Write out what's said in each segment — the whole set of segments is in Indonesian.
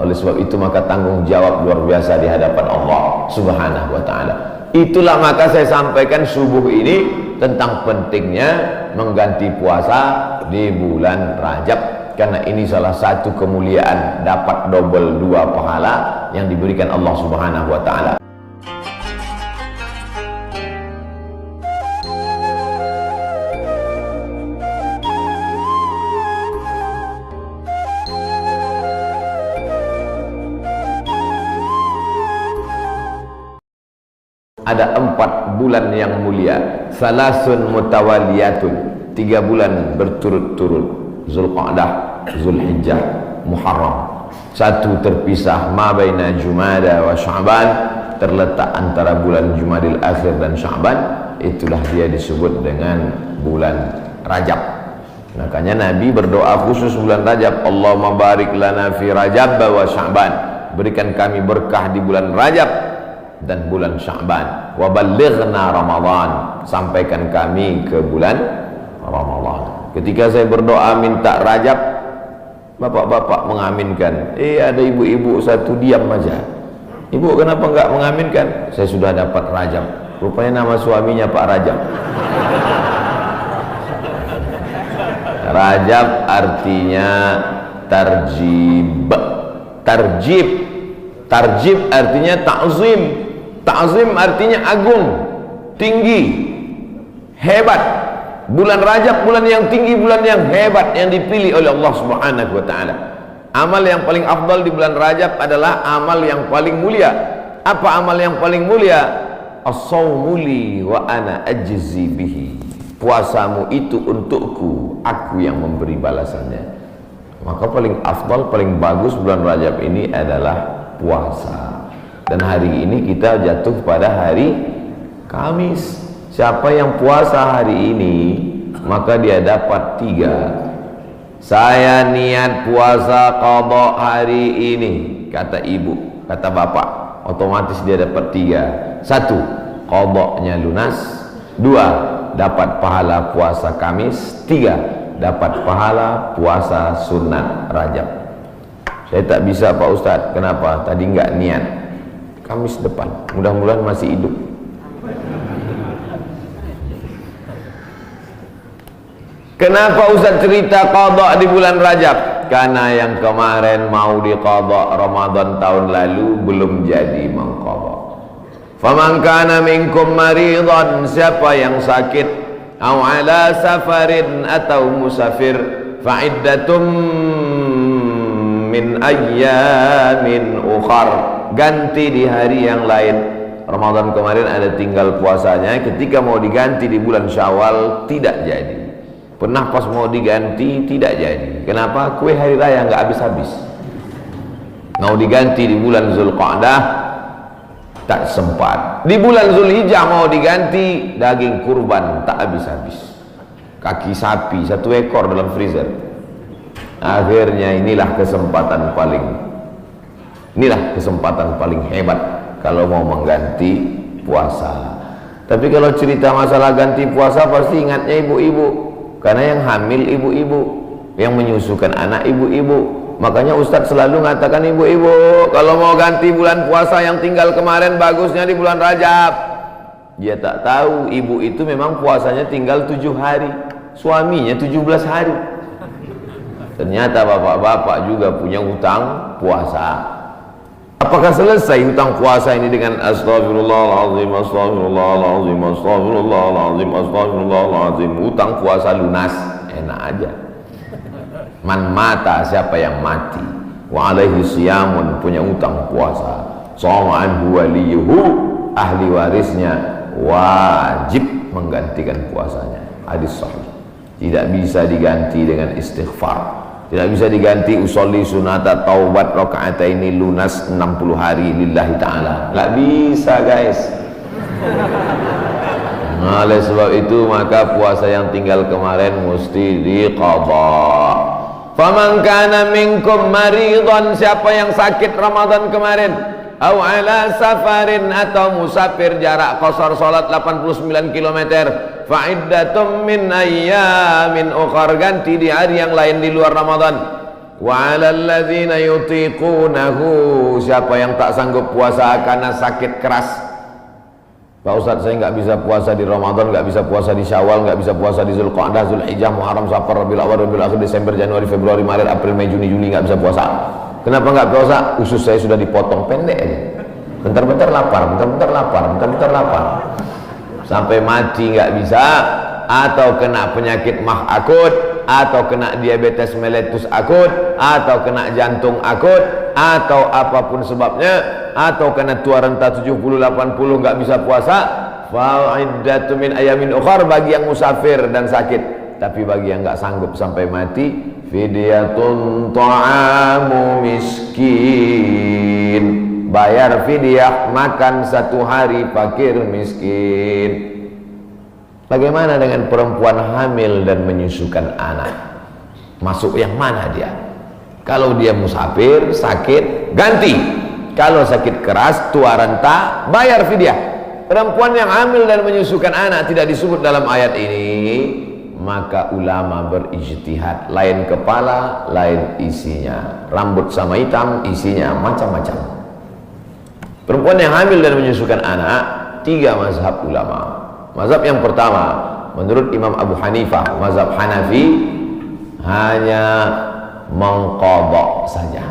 Oleh sebab itu maka tanggung jawab luar biasa di hadapan Allah Subhanahu wa ta'ala. Itulah maka saya sampaikan subuh ini tentang pentingnya mengganti puasa di bulan Rajab, karena ini salah satu kemuliaan, dapat double 2 pahala yang diberikan Allah Subhanahu wa ta'ala. Ada 4 bulan yang mulia, salasun mutawaliyatun, 3 bulan berturut-turut, Zulqa'dah, Zulhijjah, Muharram. 1 terpisah, ma baina Jumada wa Sya'ban, terletak antara bulan Jumadil Akhir dan Sya'ban, itulah dia disebut dengan bulan Rajab. Makanya Nabi berdoa khusus bulan Rajab, Allahumma barik lana fi Rajab wa Sya'ban, berikan kami berkah di bulan Rajab dan bulan Sya'ban, wa ballighna Ramadan, sampaikan kami ke bulan Ramadan. Ketika saya berdoa minta Rajab, bapak-bapak mengaminkan. Ada ibu-ibu satu diam aja. Ibu kenapa enggak mengaminkan? Saya sudah dapat Rajab. Rupanya nama suaminya Pak Rajab. Rajab artinya tarjib. Tarjib. Tarjib artinya ta'zim. Ta'zim artinya agung, tinggi, hebat. Bulan Rajab bulan yang tinggi, bulan yang hebat, yang dipilih oleh Allah Subhanahu wa ta'ala. Amal yang paling afdal di bulan Rajab adalah amal yang paling mulia. Apa amal yang paling mulia? As-sawmu li wa ana ajzi bihi. Puasamu itu untukku, aku yang memberi balasannya. Maka paling afdal, paling bagus bulan Rajab ini adalah puasa. Dan hari ini kita jatuh pada hari Kamis. Siapa yang puasa hari ini, maka dia dapat 3. Saya niat puasa qadha hari ini, kata ibu, kata bapak, otomatis dia dapat 3. 1, qadhanya lunas. 2, dapat pahala puasa Kamis. 3, dapat pahala puasa sunat Rajab. Saya tak bisa Pak Ustadz, kenapa? Tadi enggak niat. Kamis depan, mudah-mudahan masih hidup. Kenapa Ustaz cerita qadha di bulan Rajab? Karena yang kemarin mau diqadha Ramadan tahun lalu belum jadi mengqadha. Faman kana minkum maridan, siapa yang sakit, au ala safarin atau musafir, fa'iddatum min ayyamin ukhar, ganti di hari yang lain. Ramadan kemarin ada tinggal puasanya, ketika mau diganti di bulan Syawal tidak jadi. Pernah pas mau diganti tidak jadi. Kenapa? Kue hari raya nggak habis-habis. Mau diganti di bulan Zulqa'dah tak sempat. Di bulan Zulhijjah mau diganti, daging kurban tak habis-habis. Kaki sapi 1 ekor dalam freezer. Akhirnya inilah kesempatan paling hebat kalau mau mengganti puasa. Tapi kalau cerita masalah ganti puasa pasti ingatnya ibu-ibu, karena yang hamil ibu-ibu, yang menyusukan anak ibu-ibu. Makanya Ustadz selalu mengatakan ibu-ibu, kalau mau ganti bulan puasa yang tinggal kemarin, bagusnya di bulan Rajab. Dia tak tahu ibu itu memang puasanya tinggal 7 hari, suaminya 17 hari. Ternyata bapak-bapak juga punya hutang puasa. Apakah selesai hutang puasa ini dengan astagfirullahaladzim, astagfirullahaladzim, astagfirullahaladzim, astagfirullahaladzim? Hutang puasa lunas, enak aja. Man mata, siapa yang mati, wa alaihi siyamun, punya hutang puasa, shoma anhu waliyuhu, ahli warisnya wajib menggantikan puasanya. Hadis sahih. Tidak bisa diganti dengan istighfar, tidak bisa diganti usolli sunata taubat rakaataini lunas 60 hari lillahi ta'ala. Nggak bisa guys. Nah, oleh sebab itu maka puasa yang tinggal kemarin mesti diqadha. Faman kana minkum maridan, siapa yang sakit Ramadan kemarin, au ala safarin, atau musafir jarak qasar salat 89 km, fa'iddatum min ayyamin ukhar, ganti di hari yang lain di luar Ramadan. Wa 'alal ladzina yutiqunahu, siapa yang tak sanggup puasa karena sakit keras. Pak Ustaz, saya nggak bisa puasa di Ramadan, nggak bisa puasa di Syawal, nggak bisa puasa di Zulqa'dah, Zulhijjah, Muharram, Safar, Rabiul Awwal, Rabiul Akhir, Desember, Januari, Februari, Maret, April, Mei, Juni, Juli, nggak bisa puasa. Kenapa nggak puasa? Usus saya sudah dipotong pendek aja. Bentar-bentar lapar, bentar-bentar lapar, bentar-bentar lapar. Sampai mati nggak bisa, atau kena penyakit mah akut, atau kena diabetes mellitus akut, atau kena jantung akut, atau apapun sebabnya, atau kena tua renta 70-80 nggak bisa puasa, fa'iddatu min ayamin ukhar, bagi yang musafir dan sakit. Tapi bagi yang nggak sanggup sampai mati, fidyatun ta'amu miskin, bayar fidyah makan satu hari fakir miskin. Bagaimana dengan perempuan hamil dan menyusukan anak? Masuk yang mana dia? Kalau dia musafir, sakit, ganti. Kalau sakit keras, tua renta, bayar fidyah. Perempuan yang hamil dan menyusukan anak tidak disebut dalam ayat ini, maka ulama berijtihad, lain kepala, lain isinya. Rambut sama hitam, isinya macam-macam. Perempuan yang hamil dan menyusukan anak, 3 mazhab ulama. Mazhab yang pertama, menurut Imam Abu Hanifah, mazhab Hanafi, hanya mengqadha saja.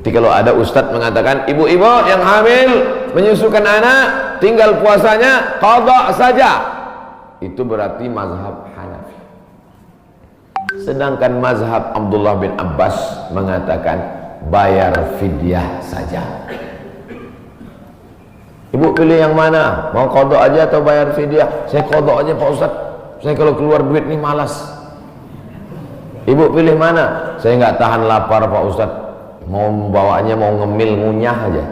Jadi kalau ada ustadz mengatakan ibu-ibu yang hamil menyusukan anak tinggal puasanya qadha saja, itu berarti mazhab Hanafi. Sedangkan mazhab Abdullah bin Abbas mengatakan bayar fidyah saja. Ibu pilih yang mana? Mau qadha aja atau bayar fidyah? Saya qadha aja Pak Ustaz. Saya kalau keluar duit nih malas. Ibu pilih mana? Saya nggak tahan lapar Pak Ustaz. Mau bawanya mau ngemil ngunyah aja.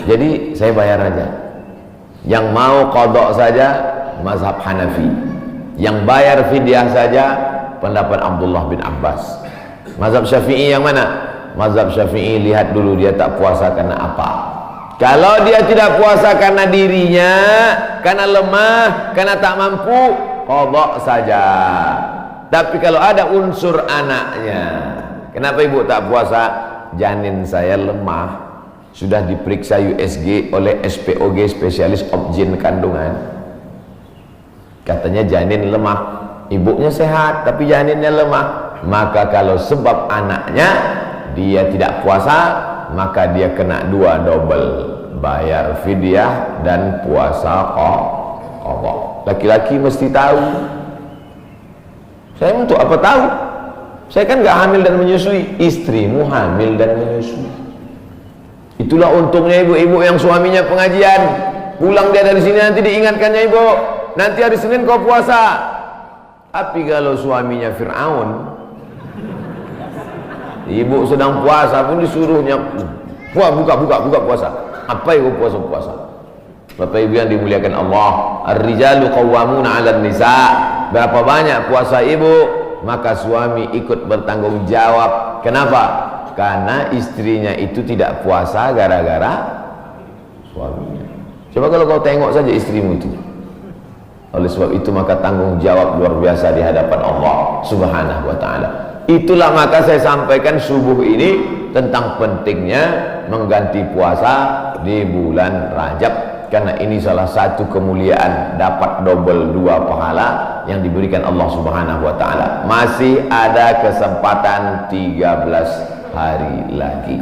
Jadi saya bayar aja. Yang mau qadha saja mazhab Hanafi. Yang bayar fidyah saja pendapat Abdullah bin Abbas. Mazhab Syafi'i yang mana? Mazhab Syafi'i lihat dulu dia tak puasa karena apa. Kalau dia tidak puasa karena dirinya, karena lemah, karena tak mampu, qadha saja. Tapi kalau ada unsur anaknya, kenapa ibu tak puasa? Janin saya lemah, sudah diperiksa USG oleh SPOG, spesialis obgyn kandungan. Katanya janin lemah, ibunya sehat tapi janinnya lemah. Maka kalau sebab anaknya dia tidak puasa, maka dia kena 2 double, bayar fidyah dan puasa qadha. Laki-laki mesti tahu. Saya untuk apa tahu? Saya kan nggak hamil dan menyusui. Istrimu hamil dan menyusui. Itulah untungnya ibu-ibu yang suaminya pengajian. Pulang dia dari sini nanti diingatkannya, ibu, nanti hari Senin kau puasa. Tapi kalau suaminya Fir'aun, ibu sedang puasa pun disuruhnya buka puasa. Apa itu puasa? Bapak ibu yang dimuliakan Allah, ar-rijalu qawwamuna 'alan nisa. Berapa banyak puasa ibu, maka suami ikut bertanggung jawab. Kenapa? Karena istrinya itu tidak puasa gara-gara suaminya. Coba kalau kau tengok saja istrimu itu. Oleh sebab itu maka tanggung jawab luar biasa di hadapan Allah Subhanahu wa ta'ala. Itulah maka saya sampaikan subuh ini tentang pentingnya mengganti puasa di bulan Rajab, karena ini salah satu kemuliaan, dapat double 2 pahala yang diberikan Allah Subhanahu wa ta'ala. Masih ada kesempatan 13 hari lagi.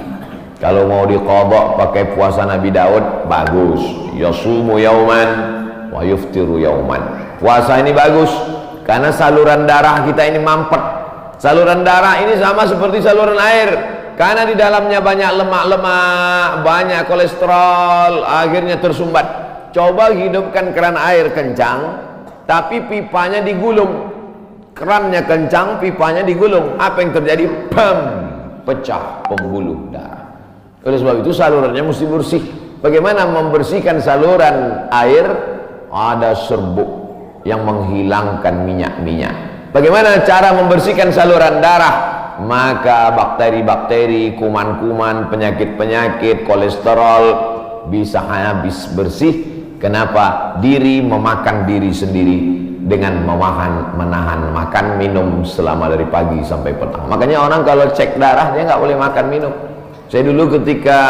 Kalau mau diqadha pakai puasa Nabi Daud, bagus. Yasumu yauman wa yuftiru yauman. Puasa ini bagus karena saluran darah kita ini mampet. Saluran darah ini sama seperti saluran air, karena di dalamnya banyak lemak-lemak, banyak kolesterol, akhirnya tersumbat. Coba hidupkan keran air kencang, tapi pipanya digulung. Kerannya kencang, pipanya digulung. Apa yang terjadi? Pam, pecah pembuluh darah. Oleh sebab itu salurannya mesti bersih. Bagaimana membersihkan saluran air? Ada serbuk yang menghilangkan minyak-minyak. Bagaimana cara membersihkan saluran darah? Maka bakteri-bakteri, kuman-kuman, penyakit-penyakit, kolesterol bisa habis bersih. Kenapa? Diri memakan diri sendiri. dengan menahan makan minum selama dari pagi sampai petang. Makanya orang kalau cek darah dia nggak boleh makan minum. Saya dulu ketika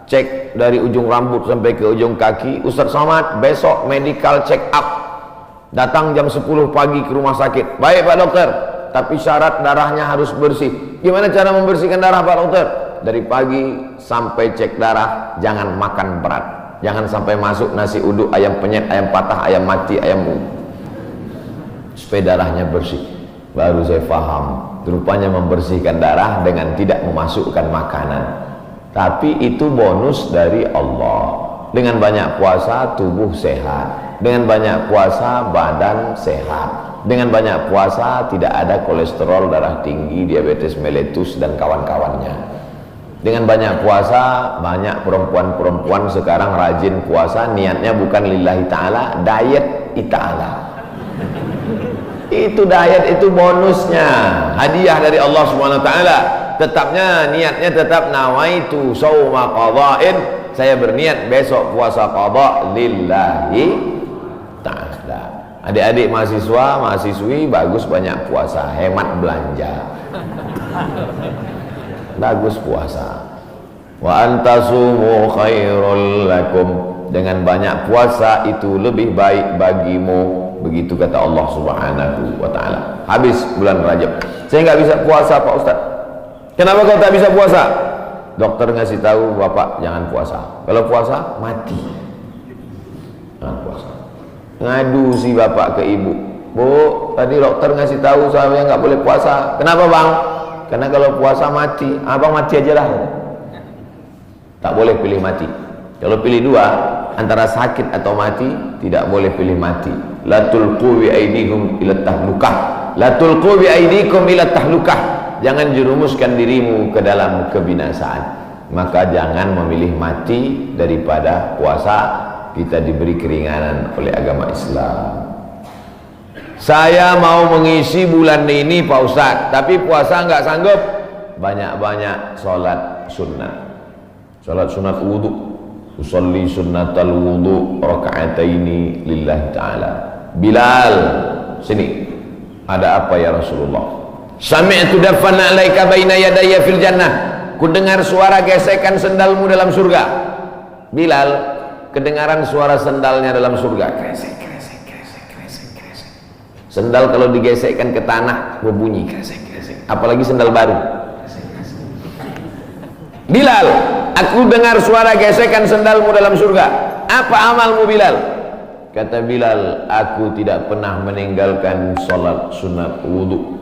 cek dari ujung rambut sampai ke ujung kaki, Ustaz Somad besok medical check up, datang jam 10 pagi ke rumah sakit. Baik Pak Dokter, tapi syarat darahnya harus bersih. Gimana cara membersihkan darah Pak Dokter? Dari pagi sampai cek darah jangan makan berat, jangan sampai masuk nasi uduk, ayam penyet, ayam patah, ayam mati, ayam supaya darahnya bersih. Baru saya paham, rupanya membersihkan darah dengan tidak memasukkan makanan. Tapi itu bonus dari Allah. Dengan banyak puasa tubuh sehat, dengan banyak puasa badan sehat, dengan banyak puasa tidak ada kolesterol darah tinggi, diabetes mellitus dan kawan-kawannya. Dengan banyak puasa, banyak perempuan-perempuan sekarang rajin puasa, niatnya bukan lillahi ta'ala, diet ta'ala. Itu diet, itu bonusnya, hadiah dari Allah Subhanahu wa taala. Tetapnya niatnya tetap nawaitu shauma qadha'in, saya berniat besok puasa qadha lillahi ta'ala. Adik-adik mahasiswa, mahasiswi bagus banyak puasa, hemat belanja. Bagus puasa. Wa antasumu khairul lakum, dengan banyak puasa itu lebih baik bagimu. Begitu kata Allah Subhanahu wa ta'ala. Habis bulan Rajab, saya nggak bisa puasa Pak Ustaz. Kenapa kau tak bisa puasa? Dokter ngasih tahu Bapak jangan puasa, kalau puasa mati. Jangan puasa. Ngadu si bapak ke ibu, Bu, tadi dokter ngasih tahu saya nggak boleh puasa. Kenapa Bang? Karena kalau puasa mati. Abang mati aja lah. Tak boleh pilih mati. Kalau pilih dua, antara sakit atau mati, tidak boleh pilih mati. La tulqu bi aydikum ila tahlukah. La tulqu bi aydikum ila tahlukah. Jangan jerumuskan dirimu ke dalam kebinasaan. Maka jangan memilih mati daripada puasa. Kita diberi keringanan oleh agama Islam. Saya mau mengisi bulan ini Pak Ustaz, tapi puasa nggak sanggup. Banyak-banyak sholat sunnah. Sholat sunat wudu. Usolli sunnatal wudu raka'ataini lillahi ta'ala. Bilal, sini. Ada apa ya Rasulullah? Sami'tu dafana alaika baina yadayya fil jannah. Ku dengar suara gesekan sendalmu dalam surga. Bilal, kedengaran suara sendalnya dalam surga. Kresek, kresek, kresek, kresek, kresek. Sendal kalau digesekkan ke tanah berbunyi kresek, kresek. Apalagi sendal baru. Kresek, kresek. Bilal, aku dengar suara gesekan sendalmu dalam surga. Apa amalmu Bilal? Kata Bilal, aku tidak pernah meninggalkan sholat sunat wudu.